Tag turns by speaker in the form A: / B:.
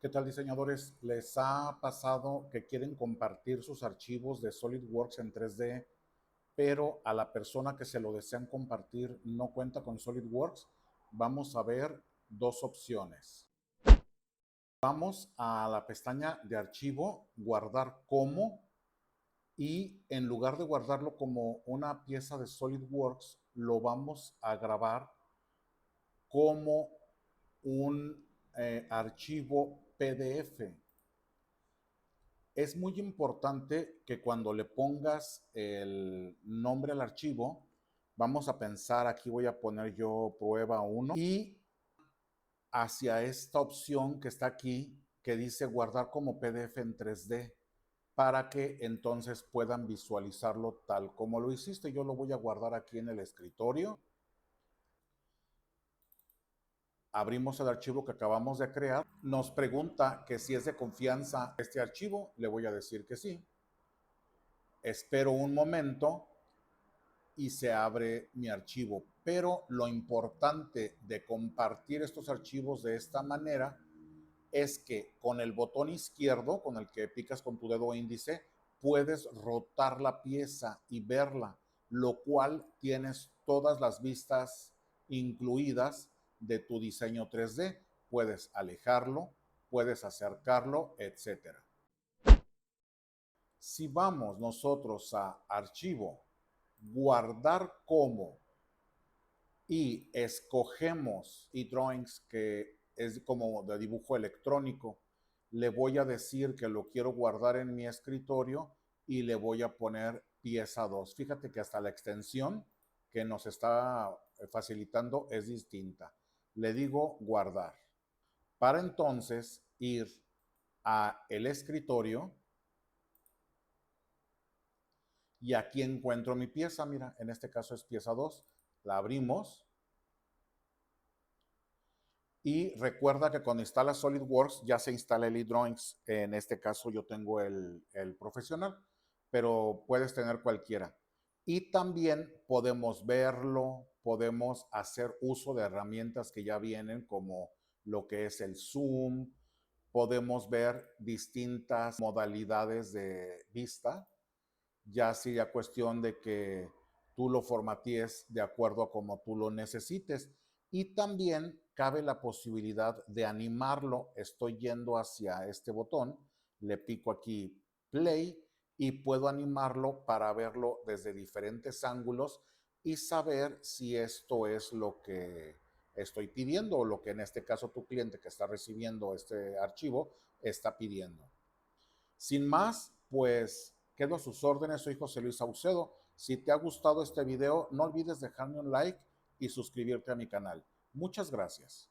A: ¿Qué tal, diseñadores? ¿Les ha pasado que quieren compartir sus archivos de SolidWorks en 3D, pero a la persona que se lo desean compartir no cuenta con SolidWorks? Vamos a ver dos opciones. Vamos a la pestaña de archivo, guardar como, y en lugar de guardarlo como una pieza de SolidWorks, lo vamos a grabar como un archivo PDF. Es muy importante que cuando le pongas el nombre al archivo, vamos a pensar, aquí voy a poner yo prueba 1 y hacia esta opción que está aquí, que dice guardar como PDF en 3D, para que entonces puedan visualizarlo tal como lo hiciste. Yo lo voy a guardar aquí en el escritorio. Abrimos el archivo que acabamos de crear. Nos pregunta que si es de confianza este archivo. Le voy a decir que sí. Espero un momento y se abre mi archivo. Pero lo importante de compartir estos archivos de esta manera es que con el botón izquierdo, con el que picas con tu dedo índice, puedes rotar la pieza y verla, lo cual tienes todas las vistas incluidas de tu diseño 3D. Puedes alejarlo, puedes acercarlo, etcétera. Si vamos nosotros a archivo, guardar como, y escogemos eDrawings, que es como de dibujo electrónico, le voy a decir que lo quiero guardar en mi escritorio y le voy a poner pieza 2. Fíjate que hasta la extensión que nos está facilitando es distinta. Le digo guardar. Para entonces ir a el escritorio y aquí encuentro mi pieza. Mira, en este caso es pieza 2. La abrimos. Y recuerda que cuando instalas SolidWorks ya se instala el eDrawings. En este caso yo tengo el profesional, pero puedes tener cualquiera. Y también podemos verlo, podemos hacer uso de herramientas que ya vienen como lo que es el zoom, podemos ver distintas modalidades de vista, ya sería cuestión de que tú lo formatees de acuerdo a como tú lo necesites. Y también cabe la posibilidad de animarlo. Estoy yendo hacia este botón, le pico aquí play y puedo animarlo para verlo desde diferentes ángulos y saber si esto es lo que estoy pidiendo o lo que en este caso tu cliente que está recibiendo este archivo está pidiendo. Sin más, pues quedo a sus órdenes. Soy José Luis Saucedo. Si te ha gustado este video, no olvides dejarme un like y suscribirte a mi canal. Muchas gracias.